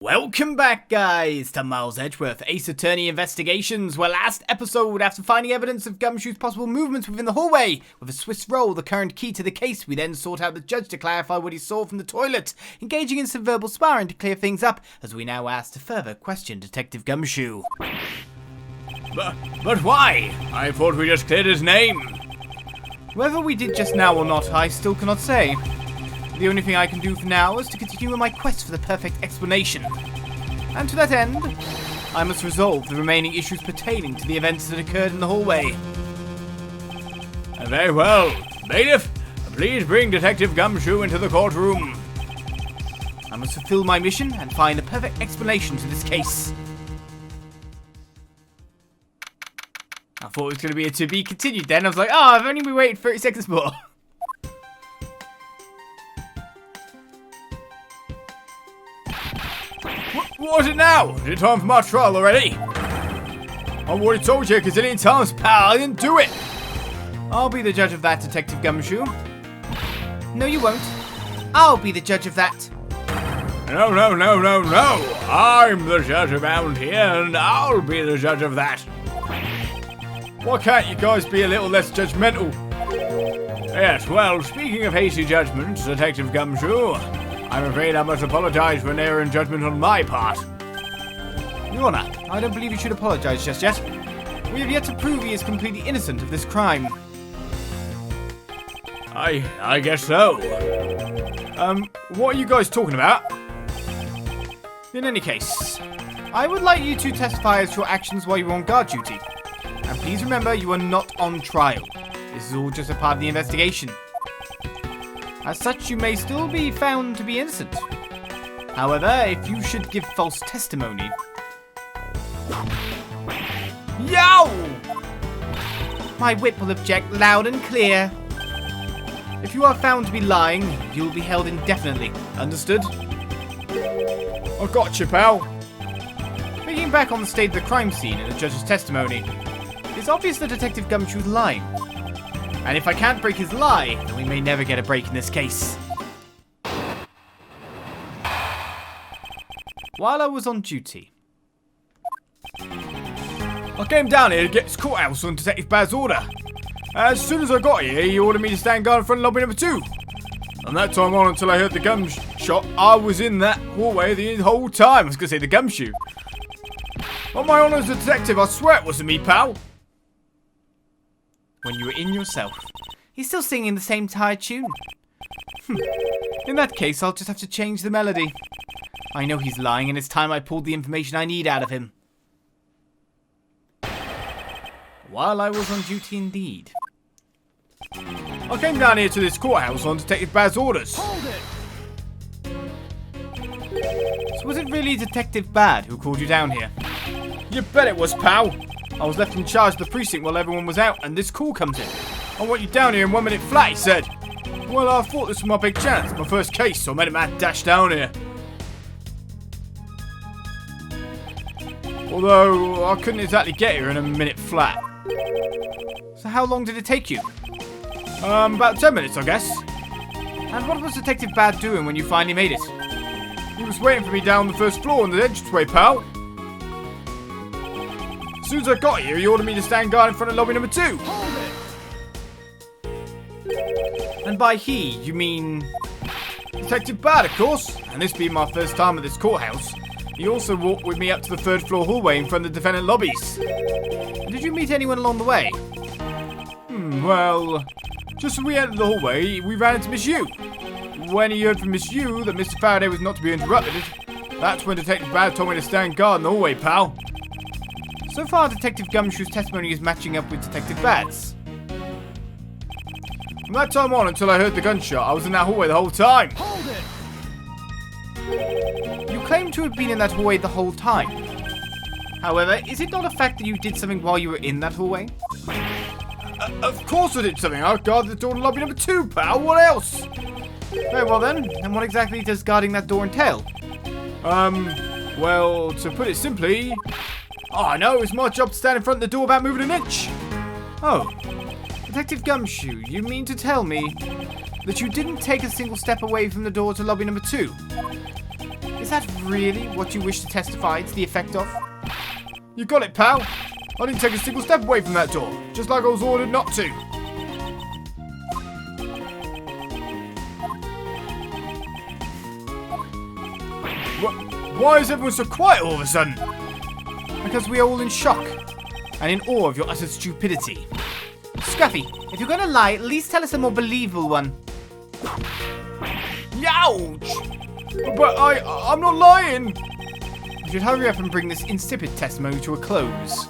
Welcome back, guys, to Miles Edgeworth, Ace Attorney Investigations, where last episode, after finding evidence of Gumshoe's possible movements within the hallway, with a Swiss roll, the current key to the case, we then sought out the judge to clarify what he saw from the toilet, engaging in some verbal sparring to clear things up, as we now ask to further question Detective Gumshoe. But why? I thought we just cleared his name. Whether we did just now or not, I still cannot say. The only thing I can do for now is to continue on my quest for the perfect explanation. And to that end, I must resolve the remaining issues pertaining to the events that occurred in the hallway. Very well. Bailiff, please bring Detective Gumshoe into the courtroom. I must fulfill my mission and find the perfect explanation to this case. I thought it was going to be a to be continued then. I was like, I've only been waiting 30 seconds more. What is it now? Is it time for my trial already? I've already told you a gazillion times, pal, I didn't do it. I'll be the judge of that, Detective Gumshoe. No, you won't. I'll be the judge of that. No. I'm the judge around here, and I'll be the judge of that. Why can't you guys be a little less judgmental? Yes, well, speaking of hasty judgments, Detective Gumshoe, I'm afraid I must apologize for an error in judgment on my part. Your Honor, I don't believe you should apologize just yet. We have yet to prove he is completely innocent of this crime. I guess so. What are you guys talking about? In any case, I would like you to testify as to your actions while you were on guard duty. And please remember, you are not on trial. This is all just a part of the investigation. As such, you may still be found to be innocent. However, if you should give false testimony... Yow! My whip will object loud and clear. If you are found to be lying, you will be held indefinitely. Understood? I got you, pal. Thinking back on the state of the crime scene and the judge's testimony, it's obvious that Detective Gumshoe is lying. And if I can't break his lie, then we may never get a break in this case. While I was on duty, I came down here to get this courthouse on Detective Bad's order. As soon as I got here, he ordered me to stand guard in front of lobby number 2. From that time on until I heard the gunshot, I was in that hallway the whole time. I was going to say the gumshoe. On my honor as a detective, I swear it wasn't me, pal. When you were in yourself, he's still singing the same tired tune. In that case, I'll just have to change the melody. I know he's lying, and it's time I pulled the information I need out of him. While I was on duty indeed. I came down here to this courthouse on Detective Bad's orders. Hold it! So was it really Detective Bad who called you down here? You bet it was, pal. I was left in charge of the precinct while everyone was out, and this call comes in. I want you down here in 1 minute flat, he said. Well, I thought this was my big chance, my first case, so I made a mad dash down here. Although, I couldn't exactly get here in a minute flat. So how long did it take you? About 10 minutes, I guess. And what was Detective Bad doing when you finally made it? He was waiting for me down the first floor on the entranceway, pal. As soon as I got here, he ordered me to stand guard in front of lobby number 2. Hold it! And by he, you mean... Detective Bad, of course. And this being my first time at this courthouse, he also walked with me up to the 3rd floor hallway in front of the defendant lobbies. Did you meet anyone along the way? Well, just as we entered the hallway, we ran into Miss Yu. When he heard from Miss Yu that Mr. Faraday was not to be interrupted, that's when Detective Bad told me to stand guard in the hallway, pal. So far, Detective Gumshoe's testimony is matching up with Detective Bad's. From that time on until I heard the gunshot, I was in that hallway the whole time. Hold it! You claim to have been in that hallway the whole time. However, is it not a fact that you did something while you were in that hallway? Of course I did something. I guarded the door to lobby number 2, pal. What else? Very well then. And what exactly does guarding that door entail? Well, to put it simply... Oh, I know, it's my job to stand in front of the door without moving an inch. Oh, Detective Gumshoe, you mean to tell me that you didn't take a single step away from the door to lobby number 2? Is that really what you wish to testify to the effect of? You got it, pal. I didn't take a single step away from that door, just like I was ordered not to. Why is everyone so quiet all of a sudden? Because we are all in shock and in awe of your utter stupidity. Scruffy, if you're going to lie, at least tell us a more believable one. Ouch! But I'm not lying. You should hurry up and bring this insipid testimony to a close.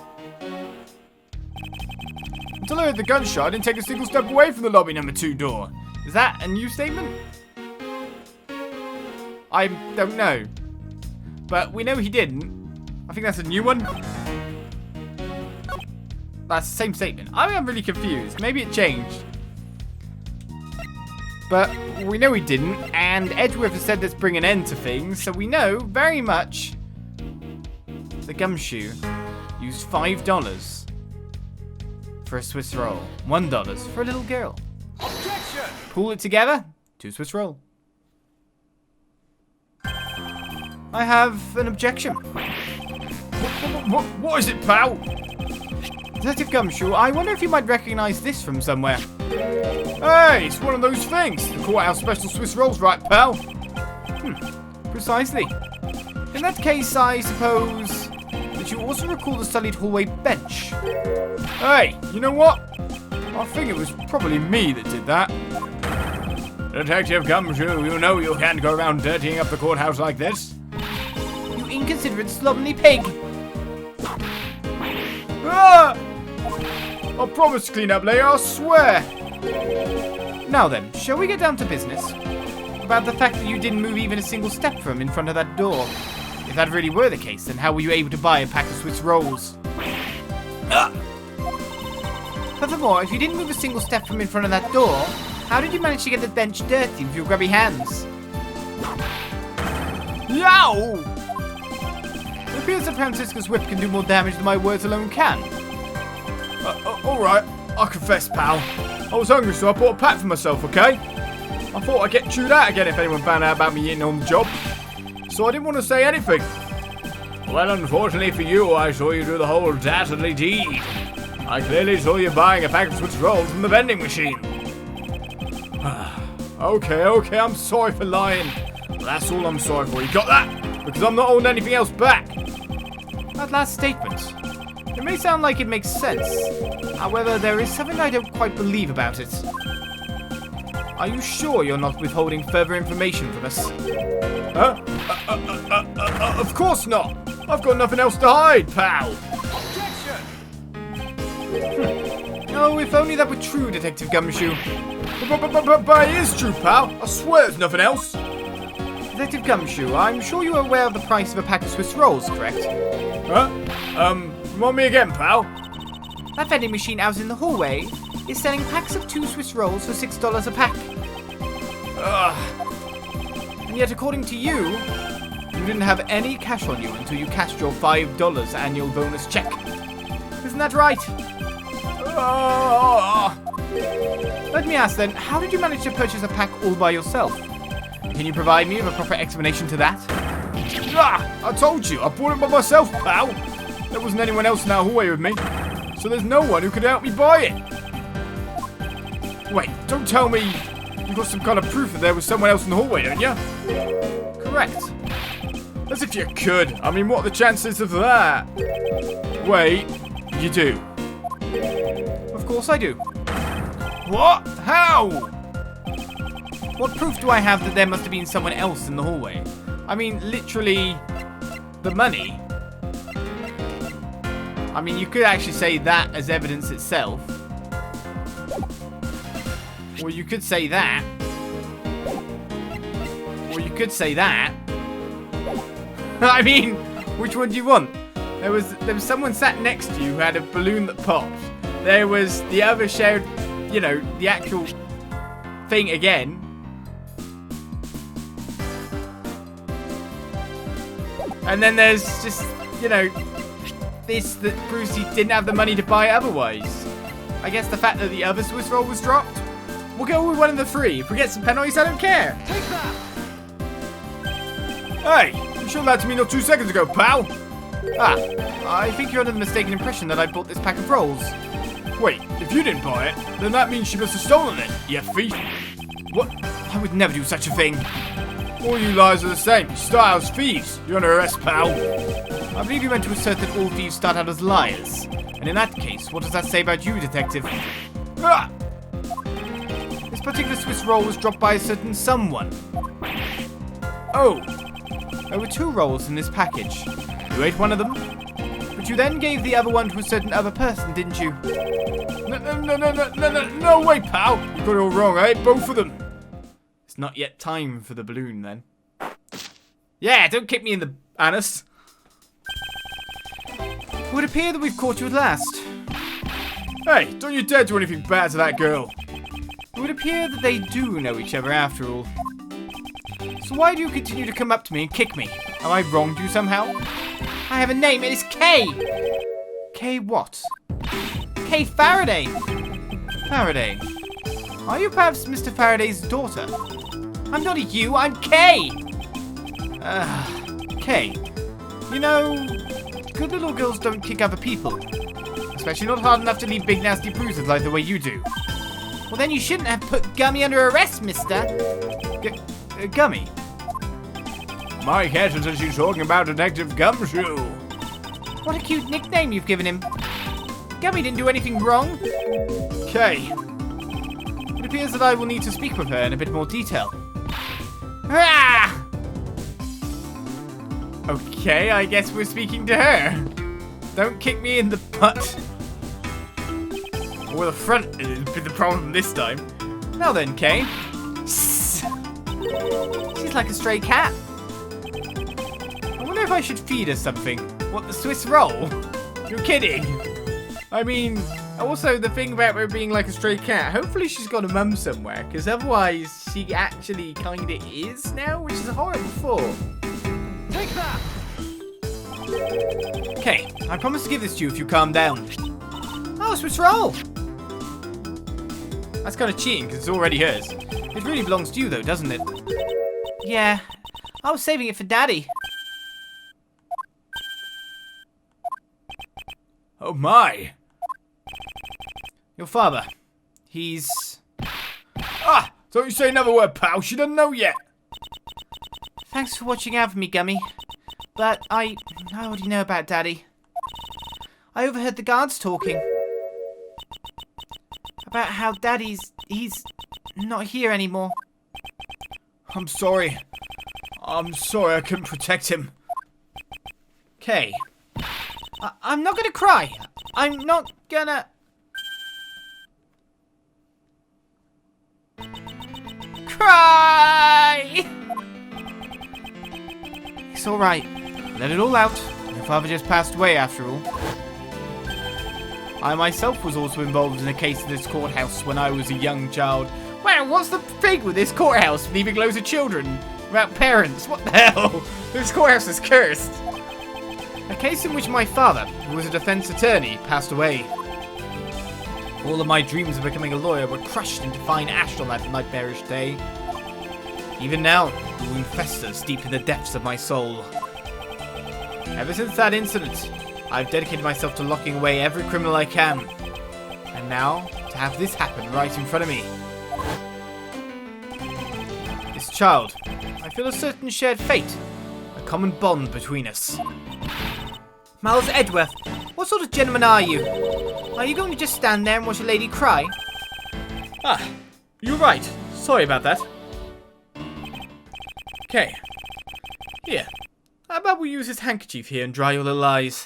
Until I heard the gunshot, I didn't take a single step away from the lobby number 2 door. Is that a new statement? I don't know. But we know he didn't. I think that's a new one. That's the same statement. I'm really confused. Maybe it changed. But we know he didn't. And Edgeworth has said let's bring an end to things. So we know very much the Gumshoe used $5 for a Swiss roll. $1 for a little girl. Objection! Pull it together. 2 Swiss roll. I have an objection. What is it, pal? Detective Gumshoe, I wonder if you might recognize this from somewhere. Hey, it's one of those things. The courthouse special Swiss rolls, right, pal? Precisely. In that case, I suppose that you also recall the studied hallway bench. Hey, you know what? I think it was probably me that did that. Detective Gumshoe, you know you can't go around dirtying up the courthouse like this. You inconsiderate, slovenly pig! Ah! I promise to clean up later, I swear. Now then, shall we get down to business? About the fact that you didn't move even a single step from in front of that door. If that really were the case, then how were you able to buy a pack of Swiss rolls? Furthermore, if you didn't move a single step from in front of that door, how did you manage to get the bench dirty with your grubby hands? Yow! It appears that Francisca's whip can do more damage than my words alone can. Alright, I confess, pal. I was hungry, so I bought a pack for myself, okay? I thought I'd get chewed out again if anyone found out about me eating on the job. So I didn't want to say anything. Well, unfortunately for you, I saw you do the whole dastardly deed. I clearly saw you buying a pack of Swiss rolls from the vending machine. Okay, I'm sorry for lying. Well, that's all I'm sorry for. You got that? Because I'm not holding anything else back. That last statement. It may sound like it makes sense. However, there is something I don't quite believe about it. Are you sure you're not withholding further information from us? Huh? Of course not. I've got nothing else to hide, pal. Oh, if only that were true, Detective Gumshoe. But it is true, pal. I swear there's nothing else. Detective Gumshoe, I'm sure you are aware of the price of a pack of Swiss rolls, correct? Huh? Remind me again, pal. That vending machine out in the hallway is selling packs of 2 Swiss rolls for $6 a pack. And yet, according to you, you didn't have any cash on you until you cashed your $5 annual bonus check. Isn't that right? Let me ask then, how did you manage to purchase a pack all by yourself? Can you provide me with a proper explanation to that? I told you, I bought it by myself, pal. There wasn't anyone else in that hallway with me, so there's no one who could help me buy it. Wait, don't tell me you've got some kind of proof that there was someone else in the hallway, don't you? Correct. As if you could. I mean, what are the chances of that? Wait, you do? Of course I do. What? How? What proof do I have that there must have been someone else in the hallway? I mean, literally, the money. I mean, you could actually say that as evidence itself. Or you could say that. Or you could say that. I mean, which one do you want? There was someone sat next to you who had a balloon that popped. There was the other shared, you know, the actual thing again. And then there's just, you know, this that proves he didn't have the money to buy it otherwise. I guess the fact that the other Swiss roll was dropped. We'll go with one of the 3. If we get some penalties, I don't care. Take that! Hey, You showed that to me not 2 seconds ago, pal. Ah, I think you're under the mistaken impression that I bought this pack of rolls. Wait, if you didn't buy it, then that means she must have stolen it, you thief. What? I would never do such a thing. All you liars are the same. You start out as thieves. You're under arrest, pal. I believe you meant to assert that all thieves start out as liars. And in that case, what does that say about you, Detective? Ah! This particular Swiss roll was dropped by a certain someone. Oh, There were 2 rolls in this package. You ate one of them, but you then gave the other one to a certain other person, didn't you? no way, pal. You got it all wrong. I ate both of them. It's not yet time for the balloon, then. Yeah, don't kick me in the anus. It would appear that we've caught you at last. Hey, don't you dare do anything bad to that girl. It would appear that they do know each other after all. So why do you continue to come up to me and kick me? Have I wronged you somehow? I have a name, it is Kay! Kay what? Kay Faraday! Faraday. Are you perhaps Mr. Faraday's daughter? I'm not a you, I'm Kay! Kay. You know, good little girls don't kick other people. Especially not hard enough to leave big nasty bruises like the way you do. Well then you shouldn't have put Gummy under arrest, mister. Gummy? My cat says she's talking about Detective Gumshoe. What a cute nickname you've given him. Gummy didn't do anything wrong. Kay. It appears that I will need to speak with her in a bit more detail. Ah! Okay, I guess we're speaking to her. Don't kick me in the butt. Or the front is the problem this time. Now then, Kay. She's like a stray cat. I wonder if I should feed her something. What, the Swiss roll? You're kidding. I mean, also the thing about her being like a stray cat, hopefully she's got a mum somewhere, because otherwise she actually kinda is now, which is a horrible thought. Take that! Okay, I promise to give this to you if you calm down. Oh, Swiss roll! That's kind of cheating, because it's already hers. It really belongs to you though, doesn't it? Yeah, I was saving it for Daddy. Oh my! Your father. He's... Ah! Don't you say another word, pal. She doesn't know yet. Thanks for watching out for me, Gummy. But I already know about Daddy. I overheard the guards talking. About how he's not here anymore. I'm sorry. I'm sorry I couldn't protect him. Kay. I'm not gonna cry. I'm not gonna... cry! It's alright. Let it all out. Your father just passed away after all. I myself was also involved in a case in this courthouse when I was a young child. Wow, what's the thing with this courthouse leaving loads of children without parents? What the hell? This courthouse is cursed. A case in which my father, who was a defense attorney, passed away. All of my dreams of becoming a lawyer were crushed into fine ash on that nightmarish day. Even now, the wound festers deep in the depths of my soul. Ever since that incident, I've dedicated myself to locking away every criminal I can. And now, to have this happen right in front of me. This child, I feel a certain shared fate, a common bond between us. Miles Edgeworth, what sort of gentleman are you? Are you going to just stand there and watch a lady cry? Ah, you're right. Sorry about that. Okay. Here. How about we use this handkerchief here and dry your little eyes?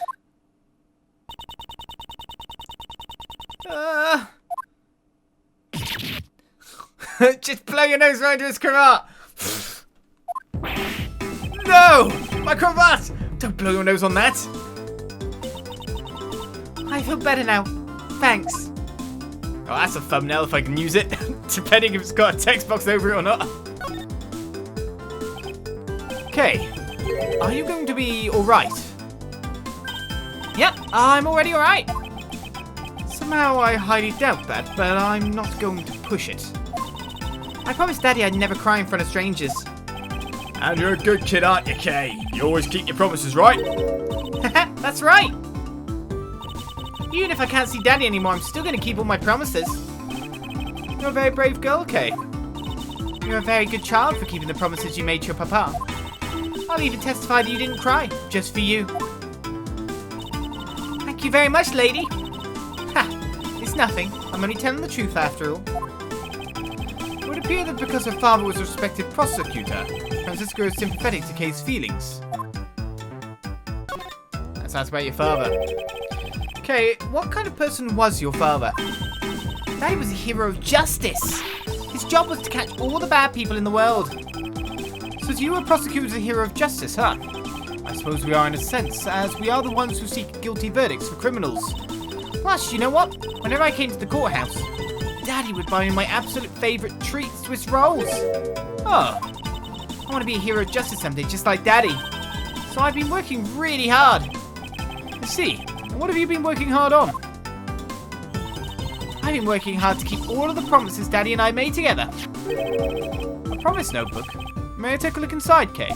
Just blow your nose right into his cravat! No! My cravat! Don't blow your nose on that! I feel better now. Thanks. Oh, that's a thumbnail if I can use it. Depending if it's got a text box over it or not. Okay. Are you going to be alright? Yep, I'm already alright. Somehow I highly doubt that, but I'm not going to push it. I promised Daddy I'd never cry in front of strangers. And you're a good kid, aren't you, Kay? You always keep your promises, right? That's right. Even if I can't see Daddy anymore, I'm still going to keep all my promises. You're a very brave girl, Kay. You're a very good child for keeping the promises you made to your papa. I'll even testify that you didn't cry, just for you. Thank you very much, lady. Ha! It's nothing. I'm only telling the truth after all. It would appear that because her father was a respected prosecutor, Francisco is sympathetic to Kay's feelings. Let's ask about your father. Kay, what kind of person was your father? Daddy was a hero of justice. His job was to catch all the bad people in the world. So you were prosecuted as a hero of justice, huh? I suppose we are in a sense, as we are the ones who seek guilty verdicts for criminals. Plus, you know what? Whenever I came to the courthouse, Daddy would buy me my absolute favourite treat, Swiss rolls. Oh, I want to be a hero of justice someday, just like Daddy. So I've been working really hard. I see. And what have you been working hard on? I've been working hard to keep all of the promises Daddy and I made together. A promise notebook? May I take a look inside, Kay?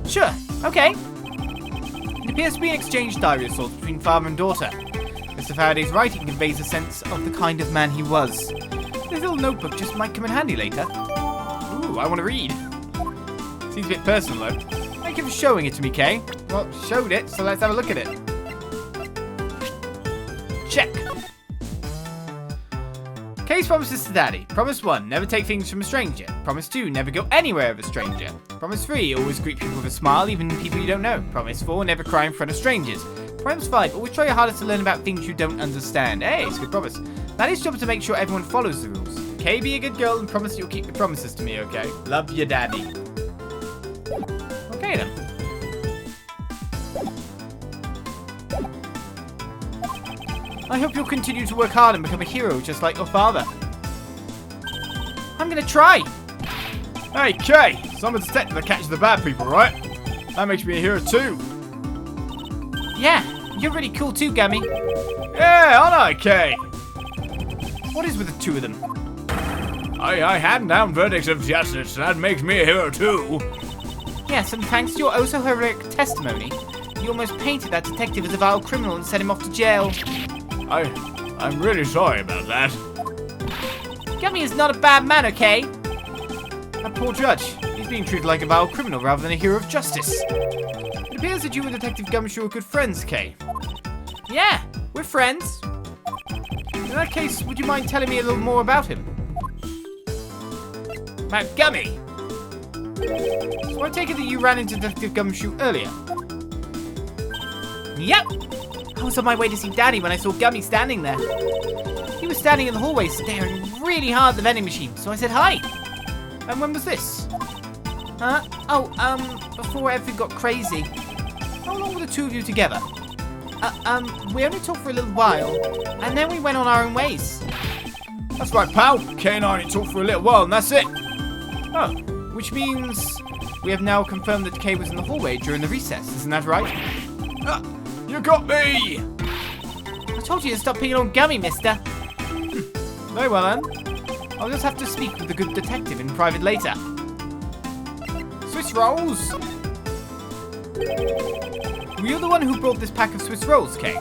Sure, okay. It appears to be an exchange diary of sorts between father and daughter. Mr. Faraday's writing conveys a sense of the kind of man he was. This little notebook just might come in handy later. Ooh, I want to read. Seems a bit personal, though. Thank you for showing it to me, Kay. Well, showed it, so let's have a look at it. Check. Kay's promises to Daddy. Promise 1, never take things from a stranger. Promise 2, never go anywhere with a stranger. Promise 3, always greet people with a smile, even people you don't know. Promise 4, never cry in front of strangers. Promise 5, always try your hardest to learn about things you don't understand. Hey, it's a good promise. Daddy's job is to make sure everyone follows the rules. Kay, be a good girl and promise you'll keep your promises to me, okay? Love your Daddy. Okay then. I hope you'll continue to work hard and become a hero just like your father. I'm gonna try! Hey, Kay! So I'm a detective that catches the bad people, right? That makes me a hero too. Yeah, you're really cool too, Gummy. Yeah, aren't I, Kay? What is with the two of them? I hand down verdicts of justice. That makes me a hero too. Yes, and thanks to your oh so heroic testimony, you almost painted that detective as a vile criminal and sent him off to jail. I'm really sorry about that. Gummy is not a bad man, okay? That poor judge. He's being treated like a vile criminal rather than a hero of justice. It appears that you and Detective Gumshoe are good friends, Kay. Yeah, we're friends. In that case, would you mind telling me a little more about him? About Gummy? So I take it that you ran into Detective Gumshoe earlier? Yep. I was on my way to see Daddy when I saw Gummy standing there. He was standing in the hallway staring really hard at the vending machine, so I said hi. And when was this? Before everything got crazy. How long were the two of you together? We only talked for a little while, and then we went on our own ways. That's right, pal. Kay and I only talked for a little while, and that's it. Oh, which means we have now confirmed that Kay was in the hallway during the recess, isn't that right? You got me! I told you to stop picking on Gummy, mister. Very well, then. I'll just have to speak with the good detective in private later. Swiss rolls! Were you the one who brought this pack of Swiss rolls, Kay?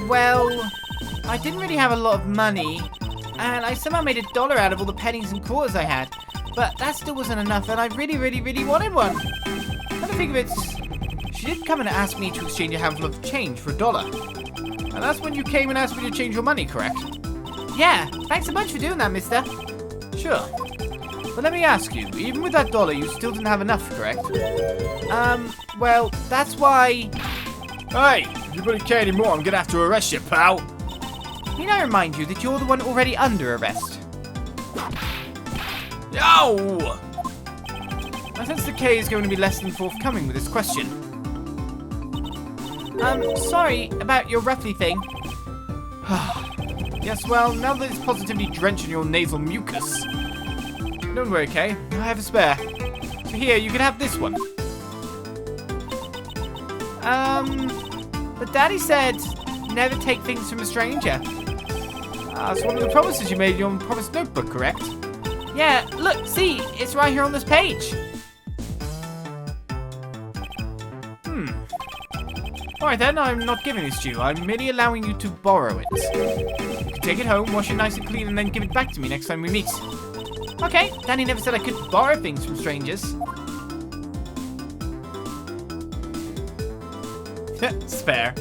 Well, I didn't really have a lot of money, and I somehow made $1 out of all the pennies and quarters I had, but that still wasn't enough, and I really, really, really wanted one. Come to think of it, she did come and ask me to exchange a handful of change for $1. And that's when you came and asked me to change your money, correct? Yeah, thanks a bunch for doing that, mister. Sure. But let me ask you, even with that $1, you still didn't have enough, correct? Well, that's why... Hey, if you bully Kay anymore, I'm gonna have to arrest you, pal. Need I remind you that you're the one already under arrest? Yo! I sense that Kay is going to be less than forthcoming with this question. Sorry about your roughly thing. Yes, well, now that it's positively drenched in your nasal mucus. Don't worry, Kay. I have a spare. So here, you can have this one. But Daddy said, never take things from a stranger. That's one of the promises you made in your promise notebook, correct? Yeah, look, see, it's right here on this page. Alright then, I'm not giving this to you. I'm merely allowing you to borrow it. You can take it home, wash it nice and clean, and then give it back to me next time we meet. Okay, Danny never said I could borrow things from strangers. It's fair.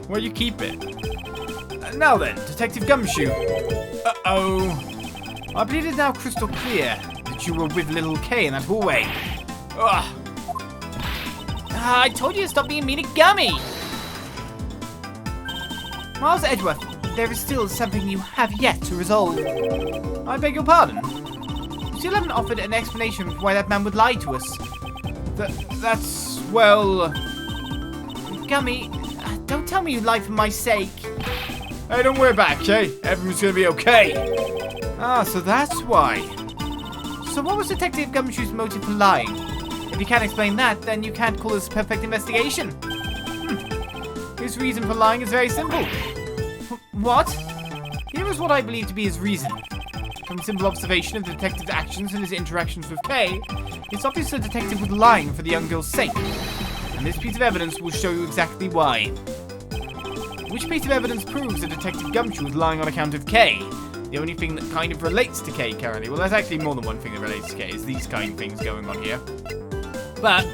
Where you keep it. Now then, Detective Gumshoe. Uh-oh. I believe it is now crystal clear that you were with little Kay in that hallway. Ugh. I told you to stop being mean to Gummy! Miles Edgeworth, there is still something you have yet to resolve. I beg your pardon? You still haven't offered an explanation for why that man would lie to us. That's, well... Gummy, don't tell me you lied for my sake. Hey, don't worry about it, Kay. Everyone's gonna be okay. Ah, so that's why. So what was Detective Gumshoe's motive for lying? If you can't explain that, then you can't call this a perfect investigation. His reason for lying is very simple. What? Here is what I believe to be his reason. From simple observation of the detective's actions and his interactions with Kay, it's obvious the detective was lying for the young girl's sake. And this piece of evidence will show you exactly why. Which piece of evidence proves that Detective Gumshoe was lying on account of Kay? The only thing that kind of relates to Kay currently. Well, there's actually more than one thing that relates to Kay. Is these kind of things going on here. But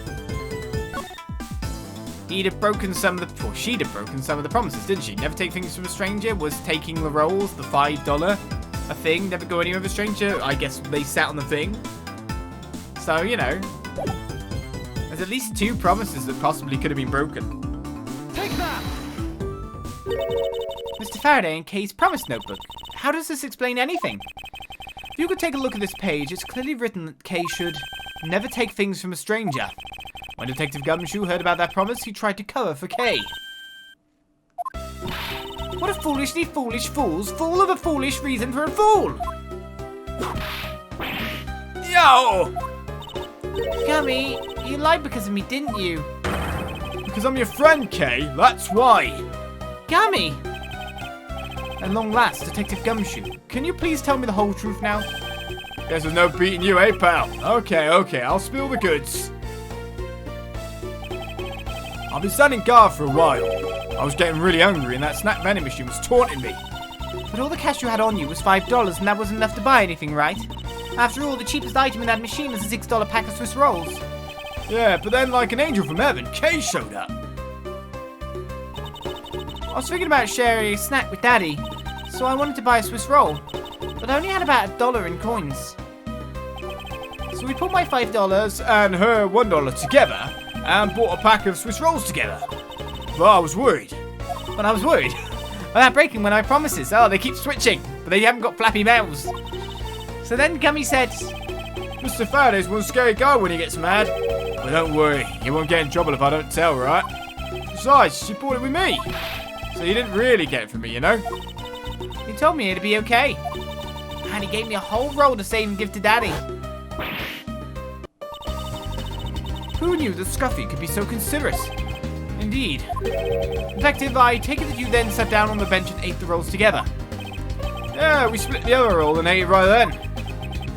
he'd have broken some of the, or she'd have broken some of the promises, didn't she? Never take things from a stranger, was taking the rolls, the $5 a thing, never go anywhere with a stranger. I guess they sat on the thing. So, you know, there's at least 2 promises that possibly could have been broken. Take that! Mr. Faraday and Kay's promise notebook. How does this explain anything? If you could take a look at this page, it's clearly written that Kay should never take things from a stranger. When Detective Gumshoe heard about that promise, he tried to cover for Kay. What a foolishly foolish fool's fool of a foolish reason for a fool! Yo! Gummy, you lied because of me, didn't you? Because I'm your friend, Kay. That's why. Gummy! At long last, Detective Gumshoe, can you please tell me the whole truth now? Guess there's no beating you, eh, pal? Okay, I'll spill the goods. I've been standing guard for a while. I was getting really hungry and that snack vending machine was taunting me. But all the cash you had on you was $5 and that wasn't enough to buy anything, right? After all, the cheapest item in that machine was a $6 pack of Swiss rolls. Yeah, but then like an angel from heaven, Kay showed up. I was thinking about sharing a snack with Daddy, so I wanted to buy a Swiss roll, but I only had about $1 in coins. So we put my $5 and her $1 together and bought a pack of Swiss rolls together. But I was worried. about that breaking one of my promises. Oh, they keep switching, but they haven't got flappy mouths. So then Gummy said, Mr. Faraday's one scary guy when he gets mad. But don't worry, he won't get in trouble if I don't tell, right? Besides, she bought it with me. So you didn't really get it from me, you know? he told me it'd be okay. And he gave me a whole roll to save and give to Daddy. Who knew that Scruffy could be so considerate? Indeed. Detective, I take it that you then sat down on the bench and ate the rolls together. Yeah, we split the other roll and ate it right then.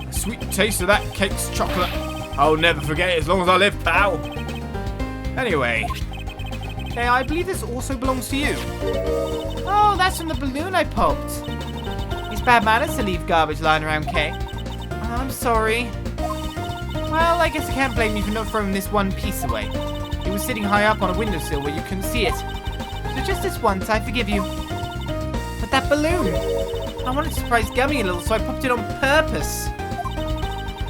A sweet taste of that cake's chocolate. I'll never forget it as long as I live, pal. Anyway. Hey, I believe this also belongs to you. Oh, that's from the balloon I popped. It's bad manners to leave garbage lying around, Kay. Oh, I'm sorry. Well, I guess I can't blame you for not throwing this one piece away. It was sitting high up on a windowsill where you couldn't see it. So just this once, I forgive you. But that balloon! I wanted to surprise Gummy a little, so I popped it on purpose.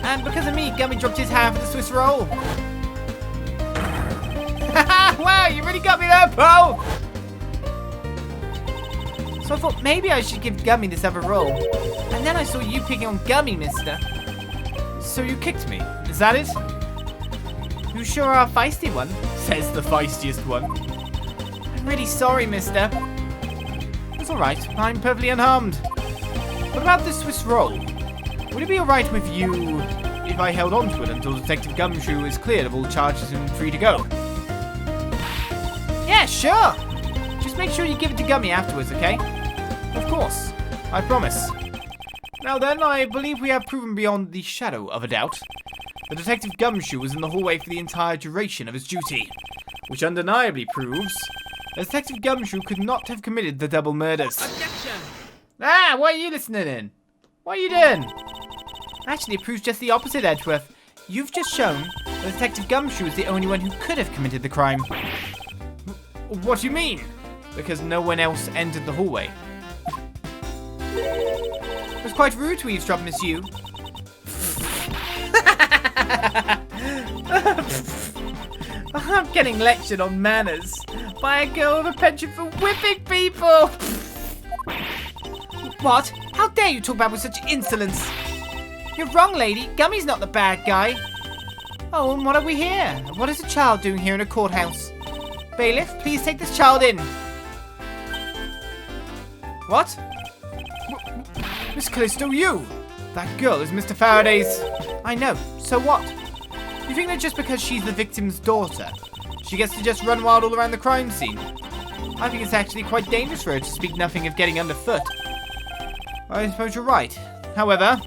And because of me, Gummy dropped his hand for the Swiss roll. Wow, you really got me there, pal! So I thought maybe I should give Gummy this other roll. And then I saw you picking on Gummy, mister. So you kicked me, is that it? You sure are a feisty one, Says the feistiest one. I'm really sorry, mister. It's alright, I'm perfectly unharmed. What about this Swiss roll? Would it be alright with you if I held on to it until Detective Gumshoe is cleared of all charges and free to go? Yeah, sure. Just make sure you give it to Gummy afterwards, okay? Of course, I promise. Now then, I believe we have proven beyond the shadow of a doubt that Detective Gumshoe was in the hallway for the entire duration of his duty. which undeniably proves that Detective Gumshoe could not have committed the double murders. Objection! Ah, what are you listening in? What are you doing? Actually, it proves just the opposite, Edgeworth. You've just shown that Detective Gumshoe is the only one who could have committed the crime. What do you mean? Because no one else entered the hallway. It was quite rude to eavesdrop, Miss Yu. I'm getting lectured on manners by a girl with a penchant for whipping people. What? How dare you talk about with such insolence? You're wrong, lady. Gummy's not the bad guy. Oh, and what have we here? What is a child doing here in a courthouse? Bailiff, please take this child in. What? Miss Callisto, you! That girl is Mr. Faraday's... I know. So what? You think that just because she's the victim's daughter, she gets to just run wild all around the crime scene? I think it's actually quite dangerous for her, to speak nothing of getting underfoot. I suppose you're right. However,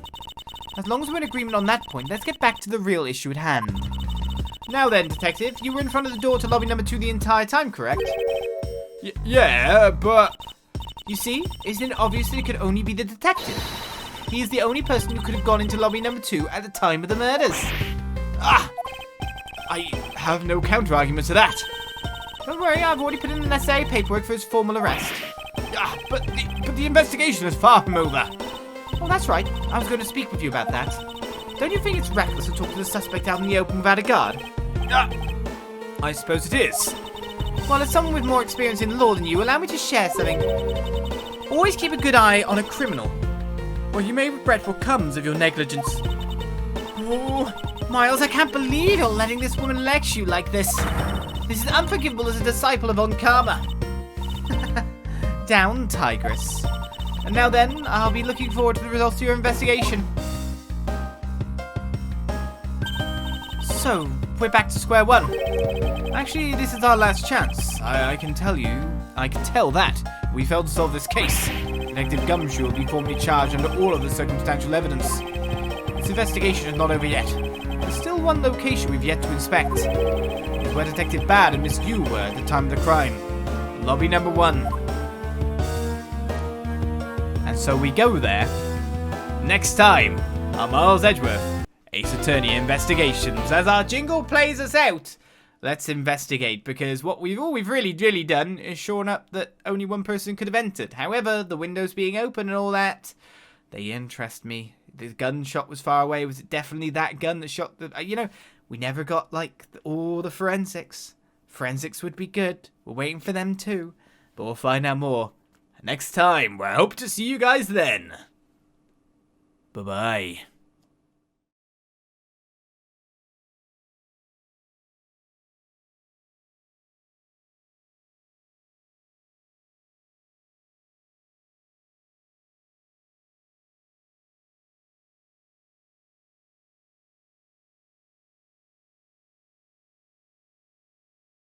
as long as we're in agreement on that point, let's get back to the real issue at hand. Now then, Detective, you were in front of the door to lobby number 2 the entire time, correct? Yeah, but... You see, isn't it obvious that it could only be the detective? He is the only person who could have gone into lobby number 2 at the time of the murders. Ah! I have no counter-argument to that. Don't worry, I've already put in the necessary paperwork for his formal arrest. Ah, but the investigation is far from over. Oh, that's right. I was going to speak with you about that. Don't you think it's reckless to talk to the suspect out in the open without a guard? Ah, I suppose it is. Well, as someone with more experience in law than you, allow me to share something. Always keep a good eye on a criminal, or you may regret what comes of your negligence. Oh, Miles, I can't believe you're letting this woman lecture you like this. This is unforgivable as a disciple of Karma. Down, Tigress. And now then, I'll be looking forward to the results of your investigation. So, we're back to square one. Actually, this is our last chance. I can tell that we failed to solve this case. Detective Gumshoe will be formally charged under all of the circumstantial evidence. This investigation is not over yet. There's still one location we've yet to inspect. It's where Detective Bad and Miss Yu were at the time of the crime. Lobby number 1. And so we go there. Next time on Miles Edgeworth, Ace Attorney Investigations. As our jingle plays us out, let's investigate, because what we've really done is shown up that only one person could have entered. However, the windows being open and all that, they interest me. The gunshot was far away. Was it definitely that gun that shot the... we never got, all the forensics. Forensics would be good. We're waiting for them too. But we'll find out more next time. I hope to see you guys then. Bye-bye.